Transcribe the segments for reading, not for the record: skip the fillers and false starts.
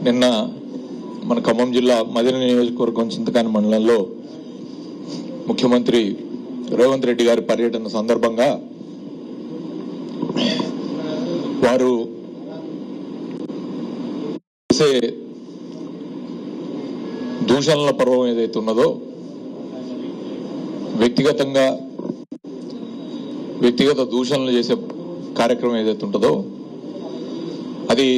నిన్న మన ఖమ్మం జిల్లా మదిన నియోజకవర్గం చింతకాని మండలంలో ముఖ్యమంత్రి రేవంత్ రెడ్డి గారి పర్యటన సందర్భంగా వారు చేసే దూషణల పర్వం ఏదైతే ఉన్నదో వ్యక్తిగత దూషణలు చేసే కార్యక్రమం ఏదైతే ఉంటుందో అది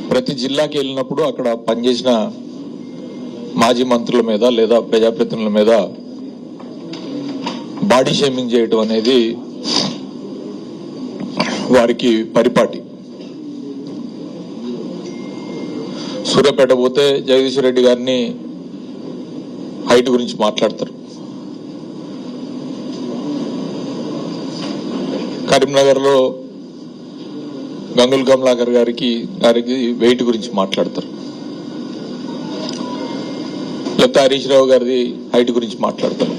ప్రతి జిల్లాకి వెళ్ళినప్పుడు అక్కడ పనిచేసిన మాజీ మంత్రుల మీద లేదా ప్రజాప్రతినిధుల మీద బాడీ షేమింగ్ చేయటం అనేది వారికి పరిపాటి. సూర్యాపేట పోతే జగదీశ్వర్ రెడ్డి గారిని హైట్ గురించి మాట్లాడతారు. కరీంనగర్లో గంగుల్ కమలాకర్ గారికి వెయిట్ గురించి మాట్లాడతారు. లేకపోతే హరీష్ రావు గారిది హైట్ గురించి మాట్లాడతారు.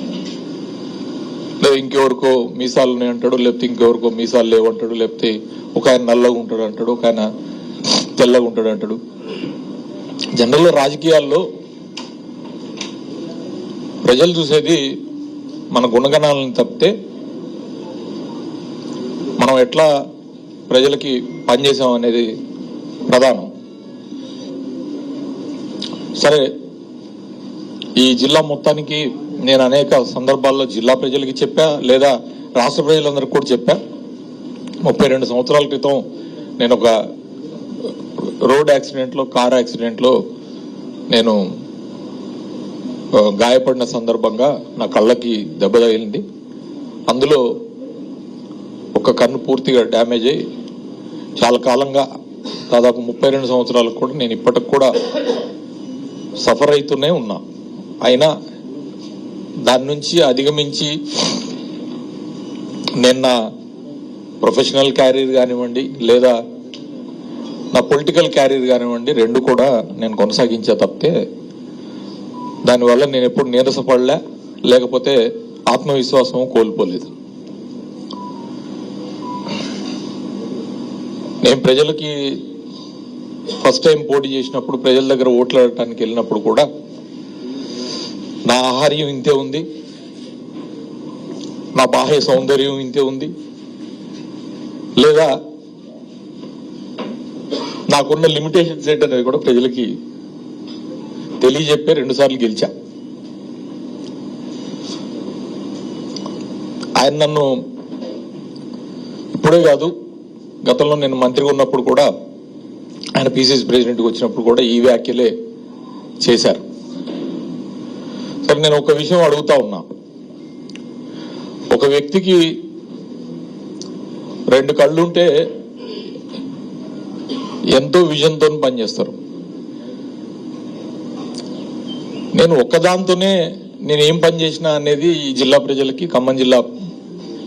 లేదా ఇంకెవరికో మీసాలు ఉన్నాయి అంటాడు, లేకపోతే ఇంకెవరికో మీసాలు లేవంటాడు, లేకపోతే ఒక ఆయన నల్లగా ఉంటాడు అంటాడు, ఒక ఆయన తెల్లగా ఉంటాడు అంటాడు. జనరల్గా రాజకీయాల్లో ప్రజలు చూసేది మన గుణగణాలను తప్పితే మనం ఎట్లా ప్రజలకి పనిచేసాం అనేది ప్రధానం. సరే, ఈ జిల్లా మొత్తానికి నేను అనేక సందర్భాల్లో జిల్లా ప్రజలకి చెప్పా, లేదా రాష్ట్ర ప్రజలందరికీ కూడా చెప్పా. 32 సంవత్సరాల క్రితం నేను ఒక రోడ్ యాక్సిడెంట్లో, కార్ యాక్సిడెంట్లో నేను గాయపడిన సందర్భంగా నా కళ్ళకి దెబ్బ తగిలింది. అందులో ఒక కన్ను పూర్తిగా డ్యామేజ్ అయ్యి చాలా కాలంగా దాదాపు 32 సంవత్సరాలకు కూడా నేను ఇప్పటికి కూడా సఫర్ అవుతూనే ఉన్నా. అయినా దాని నుంచి అధిగమించి నేను నా ప్రొఫెషనల్ క్యారియర్ కానివ్వండి, లేదా నా పొలిటికల్ క్యారియర్ కానివ్వండి, రెండు కూడా నేను కొనసాగించే తప్పితే దానివల్ల నేను ఎప్పుడు నీరసపడలే, లేకపోతే ఆత్మవిశ్వాసం కోల్పోలేదు. నేను ప్రజలకి ఫస్ట్ టైం పోటీ చేసినప్పుడు, ప్రజల దగ్గర ఓట్లాడటానికి వెళ్ళినప్పుడు కూడా నా ఆహార్యం ఇంతే ఉంది, నా బాహ్య సౌందర్యం ఇంతే ఉంది, లేదా నాకున్న లిమిటేషన్స్ ఏంటనేది కూడా ప్రజలకి తెలియజెప్పే 2 సార్లు గెలిచా. ఆయన నన్ను ఇప్పుడే కాదు, గతంలో నేను మంత్రిగా ఉన్నప్పుడు కూడా, ఆయన పిసిసి ప్రెసిడెంట్గా వచ్చినప్పుడు కూడా ఈ వ్యాఖ్యలే చేశారు. సరే, నేను ఒక విషయం అడుగుతా ఉన్నా. ఒక వ్యక్తికి 2 కళ్ళుంటే ఎంతో విజన్తో పనిచేస్తారు. నేను ఒక్కదాంతోనే నేను ఏం పని చేసినా అనేది ఈ జిల్లా ప్రజలకి, ఖమ్మం జిల్లా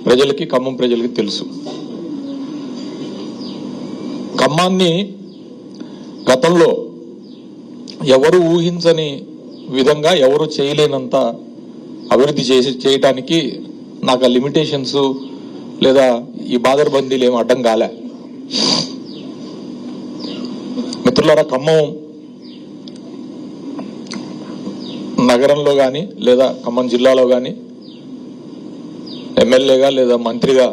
ప్రజలకి, ఖమ్మం ప్రజలకి తెలుసు. ఖమ్మాన్ని గతంలో ఎవరు ఊహించని విధంగా, ఎవరు చేయలేనంత అభివృద్ధి చేయటానికి నాకు ఆ లిమిటేషన్స్ లేదా ఈ బాదర్బందీలు ఏమి అడ్డం కాలే. మిత్రులారా, ఖమ్మం నగరంలో కానీ లేదా ఖమ్మం జిల్లాలో కానీ ఎమ్మెల్యేగా లేదా మంత్రిగా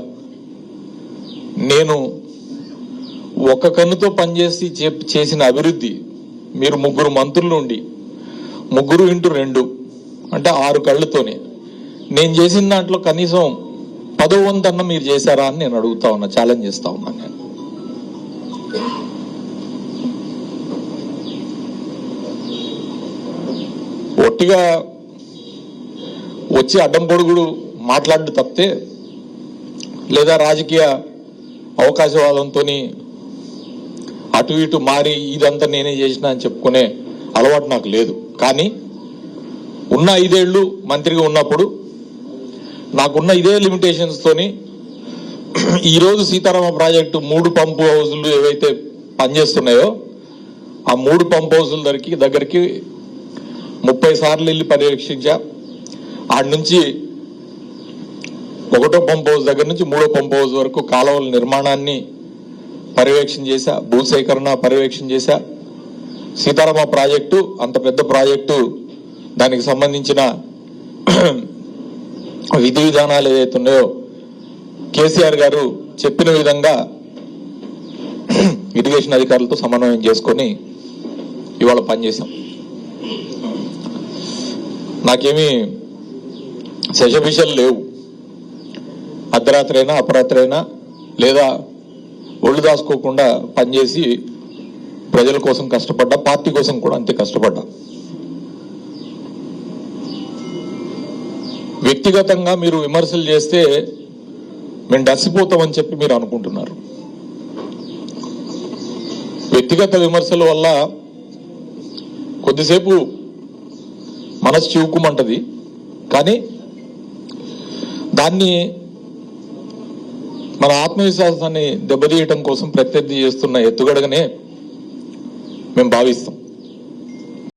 నేను ఒక కన్నుతో పనిచేసి చేసిన అభివృద్ధి, మీరు 3 మంత్రులు ఉండి 3x2 అంటే 6 కళ్ళతోనే నేను చేసిన దాంట్లో కనీసం 10వ వంతన్న మీరు చేశారా అని నేను అడుగుతా ఉన్నా, ఛాలెంజ్ చేస్తా ఉన్నాను. నేను ఒట్టిగా వచ్చి అడ్డం పొడుగుడు మాట్లాడు తప్పితే, లేదా రాజకీయ అవకాశవాదంతో అటు ఇటు మారి ఇదంతా నేనే చేసిన అని చెప్పుకునే అలవాటు నాకు లేదు. కానీ ఉన్న 5 ఏళ్ళు మంత్రిగా ఉన్నప్పుడు నాకున్న ఇదే లిమిటేషన్స్తోని ఈరోజు సీతారామ ప్రాజెక్టు 3 పంపు హౌజులు ఏవైతే పనిచేస్తున్నాయో ఆ 3 పంప్ హౌజుల దగ్గరికి 30 సార్లు వెళ్ళి పర్యవేక్షించా. ఆడ నుంచి 1వ పంప్ హౌస్ దగ్గర నుంచి 3వ పంప్ హౌస్ వరకు కాలువల నిర్మాణాన్ని పర్యవేక్షణ చేశా, భూసేకరణ పర్యవేక్షణ చేశా. సీతారామ ప్రాజెక్టు అంత పెద్ద ప్రాజెక్టు, దానికి సంబంధించిన విధి విధానాలు ఏదైతే ఉన్నాయో కేసీఆర్ గారు చెప్పిన విధంగా ఇరిగేషన్ అధికారులతో సమన్వయం చేసుకొని ఇవాళ పనిచేశాం. నాకేమీ శశభిషలు లేవు. అర్ధరాత్రి అయినా అపరాత్రి అయినా లేదా ఒళ్ళు దాచుకోకుండా పనిచేసి ప్రజల కోసం కష్టపడ్డా, పార్టీ కోసం కూడా అంతే కష్టపడ్డా. వ్యక్తిగతంగా మీరు విమర్శలు చేస్తే మేము డసిపోతామని చెప్పి మీరు అనుకుంటున్నారు. వ్యక్తిగత విమర్శల వల్ల కొద్దిసేపు మనసు చివుకుమంటది, కానీ దాన్ని మన ఆత్మవిశ్వాసాన్ని దెబ్బతీయటం కోసం ప్రత్యర్థి చేస్తున్న ఎత్తుగడగానే మేము భావిస్తాం.